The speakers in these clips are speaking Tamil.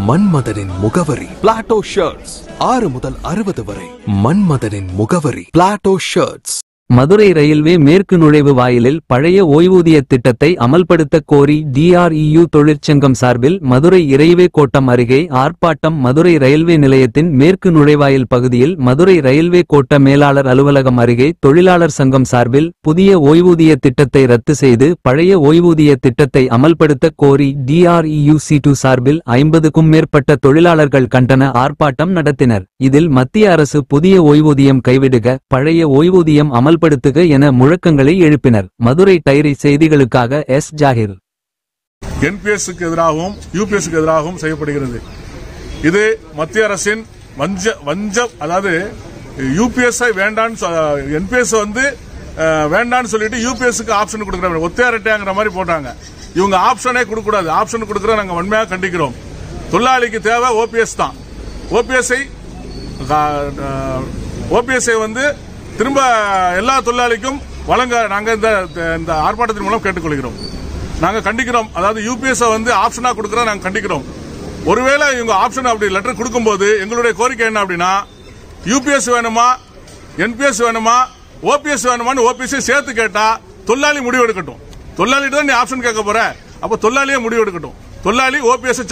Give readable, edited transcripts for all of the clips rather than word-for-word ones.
மன்மதனின் முகவரி பிளாட்டோ ஷர்ட்ஸ். 6 முதல் 60 வரை. மன்மதனின் முகவரி பிளாட்டோ ஷர்ட்ஸ். மதுரை ரயில்வே மேற்கு நுழைவு வாயிலில் பழைய ஓய்வூதிய திட்டத்தை அமல்படுத்த கோரி DREU தொழிற்சங்கம் சார்பில் மதுரை இறைவே கோட்டம் அருகே ஆர்ப்பாட்டம். மதுரை ரயில்வே நிலையத்தின் மேற்கு நுழைவாயில் பகுதியில் மதுரை ரயில்வே கோட்ட மேலாளர் அலுவலகம் அருகே தொழிலாளர் சங்கம் சார்பில் புதிய ஓய்வூதிய திட்டத்தை ரத்து செய்து பழைய ஓய்வூதிய திட்டத்தை அமல்படுத்த கோரி DREU C2 சார்பில் 50க்கும் மேற்பட்ட தொழிலாளர்கள் கண்டன ஆர்ப்பாட்டம் நடத்தினர். இதில் மத்திய அரசு புதிய ஓய்வூதியம் கைவிடுக, பழைய ஓய்வூதியம் அமல்படுத்துக என முழக்கங்களை எழுப்பினர். மதுரை டைரி செய்திகளுக்காக S. ஜாகிர். என்பிஎஸ்க்கு எதிராகவும் யூபிஎஸ்க்கு எதிராகவும் செய்யப்படுகிறது. இது மத்திய அரசின் வஞ்சம். அதாவது யூபிஎஸ் வேண்டான்னு, என்பிஎஸ் வேண்டான்னு சொல்லிட்டு யூபிஎஸ்க்கு ஆப்ஷன் கொடுக்குறாங்க. ஒத்தையாரட்டைங்கிற மாதிரி போட்டாங்க. இவங்க ஆப்ஷனே கொடுக்கூடாது. ஆப்ஷன் கொடுக்குற நாங்கள் வன்மையாக கண்டிக்கிறோம். தொழிலாளிக்கு தேவை ஓபிஎஸ் தான். ஓபிஎஸ்ஐ திரும்ப எல்லா தொழிலாளிக்கும் வழங்க நாங்கள் இந்த ஆர்ப்பாட்டத்தின் மூலம் கேட்டுக்கொள்கிறோம். நாங்கள் கண்டிக்கிறோம். அதாவது யூபிஎஸ் ஆப்ஷனா கொடுக்கற நாங்கள் கண்டிக்கிறோம். ஒருவேளை இவங்க ஆப்ஷன் அப்படி லெட்டர் கொடுக்கும்போது எங்களுடைய கோரிக்கை என்ன அப்படின்னா, யூபிஎஸ் வேணுமா, என்பிஎஸ் வேணுமா, ஓபிஎஸ் வேணுமான்னு ஓபிஎஸ் சேர்த்து கேட்டா தொழிலாளி முடிவு எடுக்கட்டும். தொழிலாளிட்டு தான் நீ ஆப்ஷன் கேட்க போற, அப்ப தொழிலாளியே முடிவு எடுக்கட்டும். தொழிலாளி ஓபிஎஸ்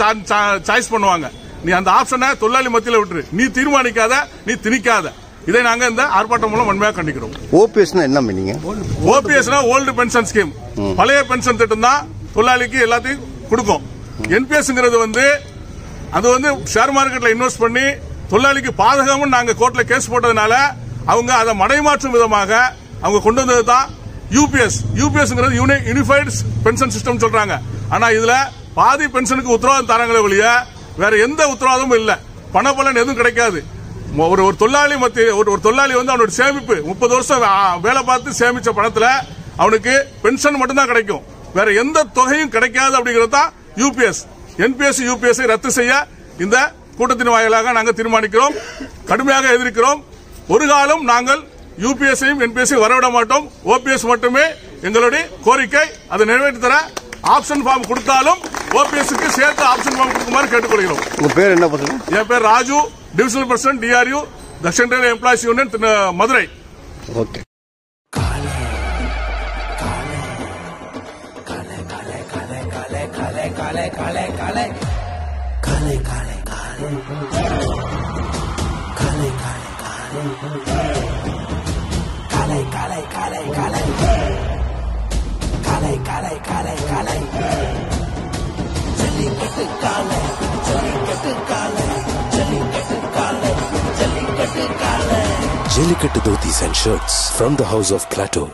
சாய்ஸ் பண்ணுவாங்க. நீ அந்த ஆப்ஷனை தொழிலாளி மத்தியில் விட்டுரு. நீ தீர்மானிக்காத, நீ திணிக்காத. இதை நாங்க இந்த ஆர்ப்பாட்டம் மூலம் வன்மையாக கண்டிக்கிறோம். ஓபிஎஸ்னா என்ன மீனிங்? ஓபிஎஸ்னா ஓல்டு பென்ஷன் ஸ்கீம், பழைய பென்ஷன் திட்டம் தான் தொழிலாளிக்கு எல்லாத்தையும் கொடுக்கும். என்பிஎஸ்ங்கிறது அது ஷேர் மார்க்கெட்ல இன்வெஸ்ட் பண்ணி தொழிலாளிக்கு பாதகம்னு நாங்க கோர்ட்ல கேஸ் போட்டதுனால அவங்க அதை மடைமாற்றும் விதமாக அவங்க கொண்டு வந்தது தான் யூபிஎஸ். யூபிஎஸ்ங்கிறது யூனிஃபைடு பென்ஷன் சிஸ்டம் சொல்றாங்க. ஆனா இதுல பாதி பென்ஷனுக்கு உத்தரவாதம் தராங்களே ஒழிய வேற எந்த உத்தரவாதமும் இல்ல. பணபலன் எதுவும் கிடைக்காது. ஒரு தொழிலாளி ஒரு தொழிலாளி அவனோட சேமிப்பு 30 வருஷம் வேலை பார்த்து சேமிச்ச பணத்துல அவனுக்கு பென்ஷன் மட்டும்தான் கிடைக்கும். வேற எந்த தொகையும் கிடைக்காது. அப்படிங்கிறது தான் யூபிஎஸ். என்பிஎஸ் யூபிஎஸ் ரத்து செய்ய இந்த கூட்டத்தின் வாயிலாக நாங்கள் தீர்மானிக்கிறோம். கடுமையாக எதிர்க்கிறோம். ஒரு காலம் நாங்கள் யூபிஎஸ்ஐயும் என்பிஎஸ்ஐயும் வரவிட மாட்டோம். ஓபிஎஸ் மட்டுமே எங்களுடைய கோரிக்கை. அதை நிறைவேற்றி தர ஆப்ஷன் ஃபார்ம் கொடுத்தாலும் ஓபிஎஸ்க்கு சேர்த்து ஆப்ஷன் ஃபார்ம் கொடுக்குமாறு கேட்டுக்கொள்கிறோம். உங்க பேர் என்ன பண்றீங்க? என் பேர் Raju, divisional president DRU Dakshin railway employees union Madurai. Okay. Jellicate dhotis and shirts from the house of Plateau.